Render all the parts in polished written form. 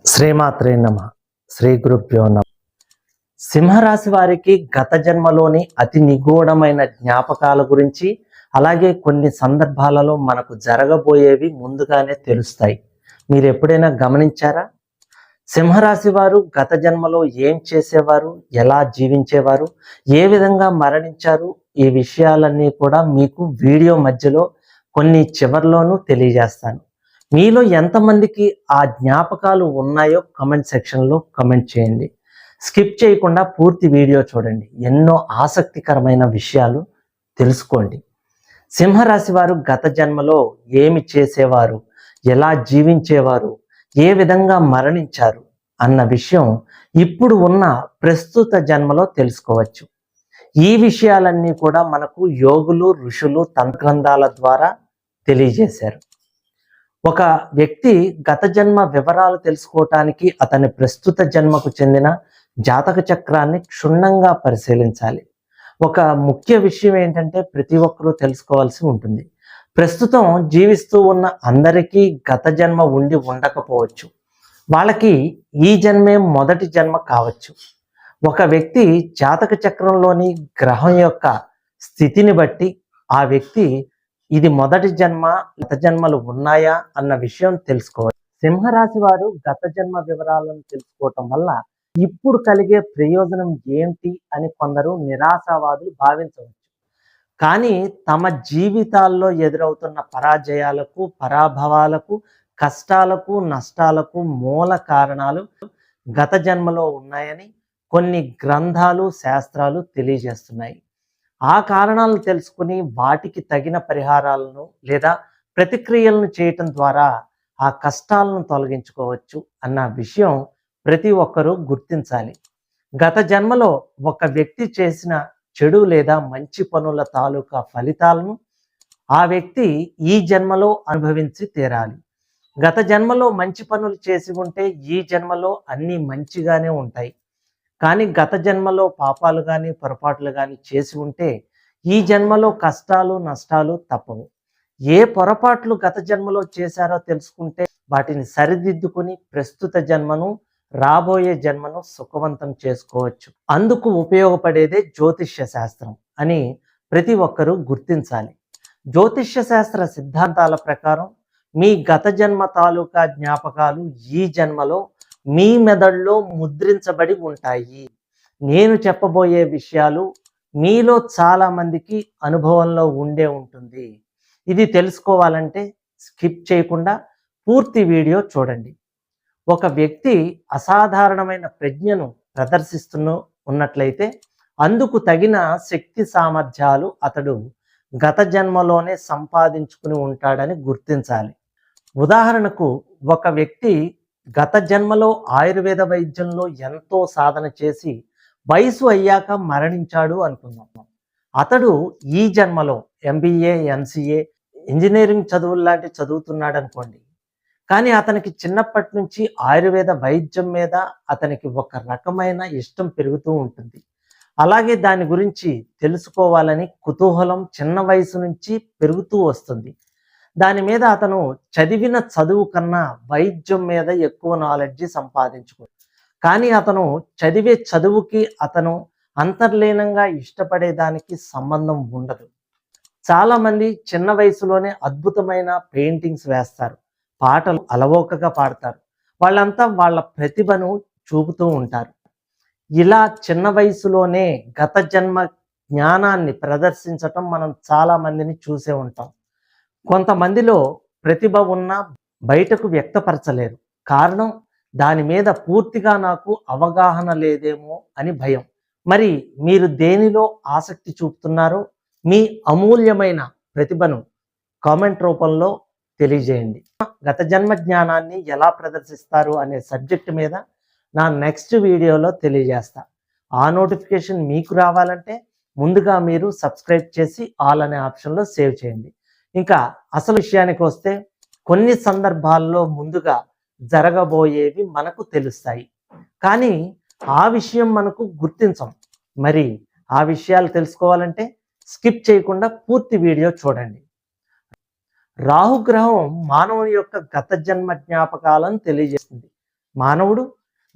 శ్రీమాత్రే నమః. శ్రీ గురుభ్యో నమః. సింహరాశి వారికి గత జన్మలోని అతి నిగూఢమైన జ్ఞాపకాల గురించి, అలాగే కొన్ని సందర్భాలలో మనకు జరగబోయేవి ముందుగానే తెలుస్తాయి. మీరు ఎప్పుడైనా గమనించారా? సింహరాశి వారు గత జన్మలో ఏం చేసేవారు, ఎలా జీవించేవారు, ఏ విధంగా మరణించారు, ఈ విషయాలన్నీ కూడా మీకు వీడియో మధ్యలో కొన్ని చివర్లోనూ తెలియజేస్తాను. మీలో ఎంతమందికి ఆ జ్ఞాపకాలు ఉన్నాయో కమెంట్ సెక్షన్లో కమెంట్ చేయండి. స్కిప్ చేయకుండా పూర్తి వీడియో చూడండి. ఎన్నో ఆసక్తికరమైన విషయాలు తెలుసుకోండి. సింహరాశి వారు గత జన్మలో ఏమి చేసేవారు, ఎలా జీవించేవారు, ఏ విధంగా మరణించారు అన్న విషయం ఇప్పుడు ఉన్న ప్రస్తుత జన్మలో తెలుసుకోవచ్చు. ఈ విషయాలన్నీ కూడా మనకు యోగులు, ఋషులు తంత్రగ్రంథాల ద్వారా తెలియజేశారు. ఒక వ్యక్తి గత జన్మ వివరాలు తెలుసుకోవటానికి అతని ప్రస్తుత జన్మకు చెందిన జాతక చక్రాన్ని క్షుణ్ణంగా పరిశీలించాలి. ఒక ముఖ్య విషయం ఏంటంటే ప్రతి ఒక్కరూ తెలుసుకోవాల్సి ఉంటుంది. ప్రస్తుతం జీవిస్తూ ఉన్న అందరికీ గత జన్మ ఉండి ఉండకపోవచ్చు. వాళ్ళకి ఈ జన్మే మొదటి జన్మ కావచ్చు. ఒక వ్యక్తి జాతక చక్రంలోని గ్రహం యొక్క స్థితిని బట్టి ఆ వ్యక్తి ఇది మొదటి జన్మ, గత జన్మలు ఉన్నాయా అన్న విషయం తెలుసుకోవాలి. సింహరాశి వారు గత జన్మ వివరాలను తెలుసుకోవటం వల్ల ఇప్పుడు కలిగే ప్రయోజనం ఏంటి అని కొందరు నిరాశావాదులు భావించవచ్చు. కానీ తమ జీవితాల్లో ఎదురవుతున్న పరాజయాలకు, పరాభవాలకు, కష్టాలకు, నష్టాలకు మూల కారణాలు గత జన్మలో ఉన్నాయని కొన్ని గ్రంథాలు, శాస్త్రాలు తెలియజేస్తున్నాయి. ఆ కారణాలను తెలుసుకుని వాటికి తగిన పరిహారాలను లేదా ప్రతిక్రియలను చేయటం ద్వారా ఆ కష్టాలను తొలగించుకోవచ్చు అన్న విషయం ప్రతి ఒక్కరూ గుర్తించాలి. గత జన్మలో ఒక వ్యక్తి చేసిన చెడు లేదా మంచి పనుల తాలూకా ఫలితాలను ఆ వ్యక్తి ఈ జన్మలో అనుభవించి తీరాలి. గత జన్మలో మంచి పనులు చేసి ఉంటే ఈ జన్మలో అన్నీ మంచిగానే ఉంటాయి. కానీ గత జన్మలో పాపాలు కానీ పొరపాట్లు కానీ చేసి ఉంటే ఈ జన్మలో కష్టాలు, నష్టాలు తప్పవు. ఏ పొరపాట్లు గత జన్మలో చేశారో తెలుసుకుంటే వాటిని సరిదిద్దుకుని ప్రస్తుత జన్మను, రాబోయే జన్మను సుఖవంతం చేసుకోవచ్చు. అందుకు ఉపయోగపడేదే జ్యోతిష్య శాస్త్రం అని ప్రతి ఒక్కరూ గుర్తించాలి. జ్యోతిష్య శాస్త్ర సిద్ధాంతాల ప్రకారం మీ గత జన్మ తాలూకా జ్ఞాపకాలు ఈ జన్మలో మీ మెదడులో ముద్రించబడి ఉంటాయి. నేను చెప్పబోయే విషయాలు మీలో చాలా మందికి అనుభవంలో ఉండే ఉంటుంది. ఇది తెలుసుకోవాలంటే స్కిప్ చేయకుండా పూర్తి వీడియో చూడండి. ఒక వ్యక్తి అసాధారణమైన ప్రజ్ఞను ఉన్నట్లయితే అందుకు తగిన శక్తి సామర్థ్యాలు అతడు గత జన్మలోనే సంపాదించుకుని ఉంటాడని గుర్తించాలి. ఉదాహరణకు ఒక వ్యక్తి గత జన్మలో ఆయుర్వేద వైద్యంలో ఎంతో సాధన చేసి వయసు అయ్యాక మరణించాడు అనుకుందాం. అతడు ఈ జన్మలో MBA, MCA, ఇంజనీరింగ్ చదువులు లాంటి చదువుతున్నాడు అనుకోండి. కానీ అతనికి చిన్నప్పటి నుంచి ఆయుర్వేద వైద్యం మీద అతనికి ఒక రకమైన ఇష్టం పెరుగుతూ ఉంటుంది. అలాగే దాని గురించి తెలుసుకోవాలని కుతూహలం చిన్న వయసు నుంచి పెరుగుతూ వస్తుంది. దాని మీద అతను చదివిన చదువు కన్నా వైద్యం మీద ఎక్కువ నాలెడ్జి సంపాదించుకుంటాడు. కానీ అతను చదివే చదువుకి అతను అంతర్లీనంగా ఇష్టపడేదానికి సంబంధం ఉండదు. చాలామంది చిన్న వయసులోనే అద్భుతమైన పెయింటింగ్స్ వేస్తారు, పాటలు అలవోకగా పాడతారు. వాళ్ళంతా వాళ్ళ ప్రతిభను చూపుతూ ఉంటారు. ఇలా చిన్న వయసులోనే గత జన్మ జ్ఞానాన్ని ప్రదర్శించటం మనం చాలా మందిని చూసే ఉంటాం. కొంతమందిలో ప్రతిభ ఉన్నా బయటకు వ్యక్తపరచలేరు. కారణం దాని మీద పూర్తిగా నాకు అవగాహన లేదేమో అని భయం. మరి మీరు దేనిలో ఆసక్తి చూపుతున్నారో మీ అమూల్యమైన ప్రతిభను కామెంట్ రూపంలో తెలియజేయండి. గత జన్మ జ్ఞానాన్ని ఎలా ప్రదర్శిస్తారు అనే సబ్జెక్ట్ మీద నా నెక్స్ట్ వీడియోలో తెలియజేస్తా. ఆ నోటిఫికేషన్ మీకు రావాలంటే ముందుగా మీరు సబ్స్క్రైబ్ చేసి ఆల్ అనే ఆప్షన్లో సేవ్ చేయండి. ఇంకా అసలు విషయానికి వస్తే కొన్ని సందర్భాల్లో ముందుగా జరగబోయేవి మనకు తెలుస్తాయి, కానీ ఆ విషయం మనకు గుర్తించం. మరి ఆ విషయాలు తెలుసుకోవాలంటే స్కిప్ చేయకుండా పూర్తి వీడియో చూడండి. రాహుగ్రహం మానవుని యొక్క గత జన్మ జ్ఞాపకాలను తెలియజేస్తుంది. మానవుడు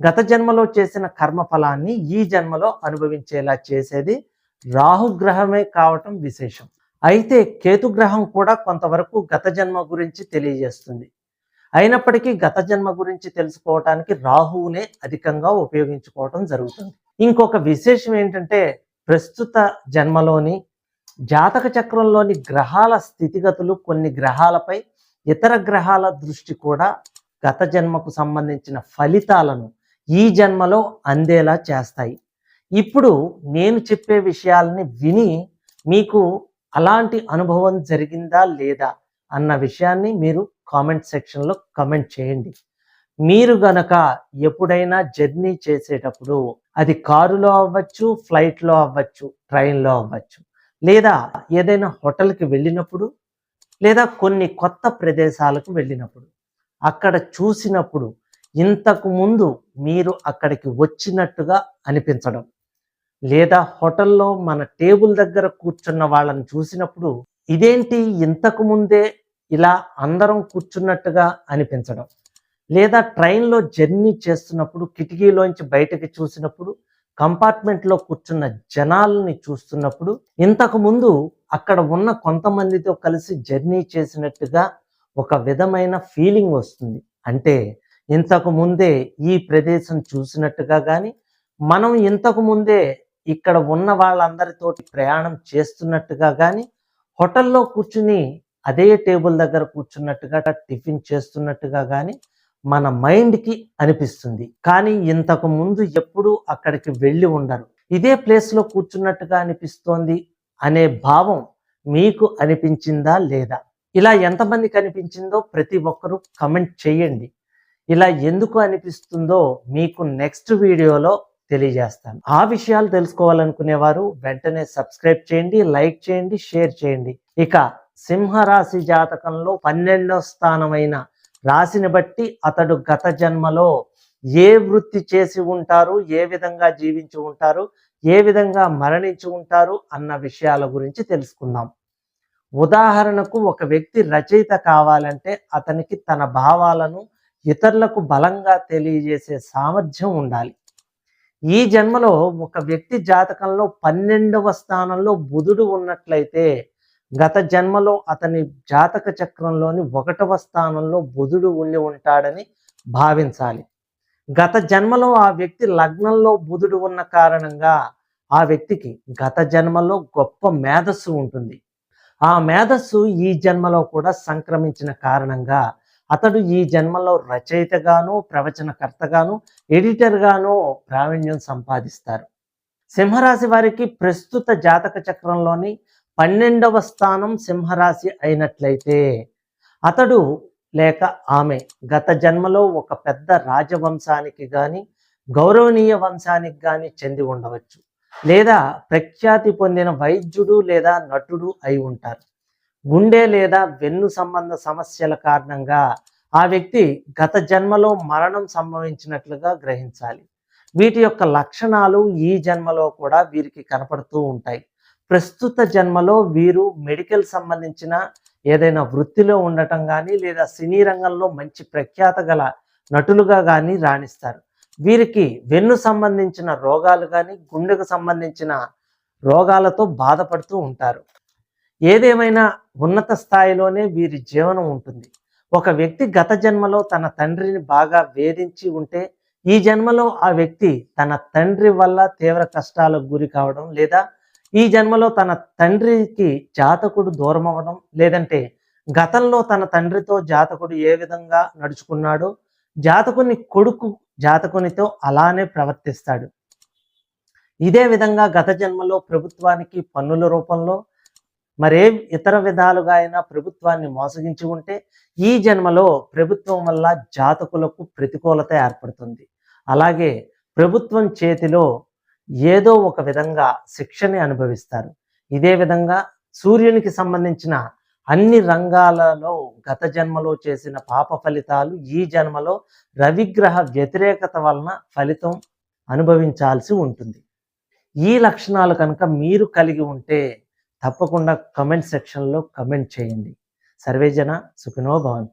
గత జన్మలో చేసిన కర్మఫలాన్ని ఈ జన్మలో అనుభవించేలా చేసేది రాహుగ్రహమే కావటం విశేషం. అయితే కేతుగ్రహం కూడా కొంతవరకు గత జన్మ గురించి తెలియజేస్తుంది. అయినప్పటికీ గత జన్మ గురించి తెలుసుకోవటానికి రాహువునే అధికంగా ఉపయోగించుకోవటం జరుగుతుంది. ఇంకొక విశేషం ఏంటంటే, ప్రస్తుత జన్మలోని జాతక చక్రంలోని గ్రహాల స్థితిగతులు కొన్ని గ్రహాలపై ఇతర గ్రహాల దృష్టి కూడా గత జన్మకు సంబంధించిన ఫలితాలను ఈ జన్మలో అందేలా చేస్తాయి. ఇప్పుడు నేను చెప్పే విషయాలని విని మీకు అలాంటి అనుభవం జరిగిందా లేదా అన్న విషయాన్ని మీరు కామెంట్ సెక్షన్లో కమెంట్ చేయండి. మీరు గనక ఎప్పుడైనా జర్నీ చేసేటప్పుడు, అది కారులో అవ్వచ్చు, ఫ్లైట్లో అవ్వచ్చు, ట్రైన్లో అవ్వచ్చు, లేదా ఏదైనా హోటల్కి వెళ్ళినప్పుడు, లేదా కొన్ని కొత్త ప్రదేశాలకు వెళ్ళినప్పుడు, అక్కడ చూసినప్పుడు ఇంతకు ముందు మీరు అక్కడికి వచ్చినట్టుగా అనిపించడం, లేదా హోటల్లో మన టేబుల్ దగ్గర కూర్చున్న వాళ్ళని చూసినప్పుడు ఇదేంటి ఇంతకు ముందే ఇలా అందరం కూర్చున్నట్టుగా అనిపించడం, లేదా ట్రైన్లో జర్నీ చేస్తున్నప్పుడు కిటికీలోంచి బయటకి చూసినప్పుడు, కంపార్ట్మెంట్లో కూర్చున్న జనాలని చూస్తున్నప్పుడు ఇంతకు ముందు అక్కడ ఉన్న కొంతమందితో కలిసి జర్నీ చేసినట్టుగా ఒక విధమైన ఫీలింగ్ వస్తుంది. అంటే ఇంతకు ముందే ఈ ప్రదేశం చూసినట్టుగా కానీ, మనం ఇంతకు ముందే ఇక్కడ ఉన్న వాళ్ళందరితోటి ప్రయాణం చేస్తున్నట్టుగా కానీ, హోటల్లో కూర్చుని అదే టేబుల్ దగ్గర కూర్చున్నట్టుగా టిఫిన్ చేస్తున్నట్టుగా కానీ మన మైండ్కి అనిపిస్తుంది. కానీ ఇంతకు ముందు ఎప్పుడూ అక్కడికి వెళ్ళి ఉండరు, ఇదే ప్లేస్లో కూర్చున్నట్టుగా అనిపిస్తోంది అనే భావం మీకు అనిపించిందా లేదా? ఇలా ఎంతమందికి అనిపించిందో ప్రతి ఒక్కరూ కమెంట్ చేయండి. ఇలా ఎందుకు అనిపిస్తుందో మీకు నెక్స్ట్ వీడియోలో తెలియజేస్తాను. ఆ విషయాలు తెలుసుకోవాలనుకునేవారు వెంటనే సబ్స్క్రైబ్ చేయండి, లైక్ చేయండి, షేర్ చేయండి. ఇక సింహరాశి జాతకంలో 12వ స్థానమైన రాశిని బట్టి అతడు గత జన్మలో ఏ వృత్తి చేసి ఉంటారు, ఏ విధంగా జీవించి ఉంటారు, ఏ విధంగా మరణించి ఉంటారు అన్న విషయాల గురించి తెలుసుకుందాం. ఉదాహరణకు, ఒక వ్యక్తి రచయిత కావాలంటే అతనికి తన భావాలను ఇతరులకు బలంగా తెలియజేసే సామర్థ్యం ఉండాలి. ఈ జన్మలో ఒక వ్యక్తి జాతకంలో 12వ స్థానంలో బుధుడు ఉన్నట్లయితే గత జన్మలో అతని జాతక చక్రంలోని 1వ స్థానంలో బుధుడు ఉండి ఉంటాడని భావించాలి. గత జన్మలో ఆ వ్యక్తి లగ్నంలో బుధుడు ఉన్న కారణంగా ఆ వ్యక్తికి గత జన్మలో గొప్ప మేధస్సు ఉంటుంది. ఆ మేధస్సు ఈ జన్మలో కూడా సంక్రమించిన కారణంగా అతడు ఈ జన్మలో రచయితగాను, ప్రవచనకర్తగాను, ఎడిటర్గాను ప్రావీణ్యం సంపాదిస్తారు. సింహరాశి వారికి ప్రస్తుత జాతక చక్రంలోని 12వ స్థానం సింహరాశి అయినట్లయితే అతడు లేక ఆమె గత జన్మలో ఒక పెద్ద రాజవంశానికి కానీ, గౌరవనీయ వంశానికి కానీ చెంది ఉండవచ్చు, లేదా ప్రఖ్యాతి పొందిన వైద్యుడు లేదా నటుడు అయి ఉంటారు. గుండె లేదా వెన్ను సంబంధ సమస్యల కారణంగా ఆ వ్యక్తి గత జన్మలో మరణం సంభవించినట్లుగా గ్రహించాలి. వీటి యొక్క లక్షణాలు ఈ జన్మలో కూడా వీరికి కనపడుతూ ఉంటాయి. ప్రస్తుత జన్మలో వీరు మెడికల్ సంబంధించిన ఏదైనా వృత్తిలో ఉండటం కానీ, లేదా సినీ రంగంలో మంచి ప్రఖ్యాత గల నటులుగా కానీ రాణిస్తారు. వీరికి వెన్ను సంబంధించిన రోగాలు కానీ, గుండెకు సంబంధించిన రోగాలతో బాధపడుతూ ఉంటారు. ఏదేమైనా ఉన్నత స్థాయిలోనే వీరి జీవనం ఉంటుంది. ఒక వ్యక్తి గత జన్మలో తన తండ్రిని బాగా వేధించి ఉంటే ఈ జన్మలో ఆ వ్యక్తి తన తండ్రి వల్ల తీవ్ర కష్టాలకు గురి కావడం, లేదా ఈ జన్మలో తన తండ్రికి జాతకుడు దూరం అవ్వడం, లేదంటే గతంలో తన తండ్రితో జాతకుడు ఏ విధంగా నడుచుకున్నాడో జాతకుని కొడుకు జాతకునితో అలానే ప్రవర్తిస్తాడు. ఇదే విధంగా గత జన్మలో ప్రభుత్వానికి పన్నుల రూపంలో మరే ఇతర విధాలుగా అయినా ప్రభుత్వాన్ని మోసగించి ఉంటే ఈ జన్మలో ప్రభుత్వం వల్ల జాతకులకు ప్రతికూలత ఏర్పడుతుంది. అలాగే ప్రభుత్వం చేతిలో ఏదో ఒక విధంగా శిక్షని అనుభవిస్తారు. ఇదే విధంగా సూర్యునికి సంబంధించిన అన్ని రంగాలలో గత జన్మలో చేసిన పాప ఫలితాలు ఈ జన్మలో రవిగ్రహ వ్యతిరేకత వలన ఫలితం అనుభవించాల్సి ఉంటుంది. ఈ లక్షణాలు కనుక మీరు కలిగి ఉంటే తప్పకుండా కమెంట్ సెక్షన్లో కమెంట్ చేయండి. సర్వేజన సుఖినో భవంతు.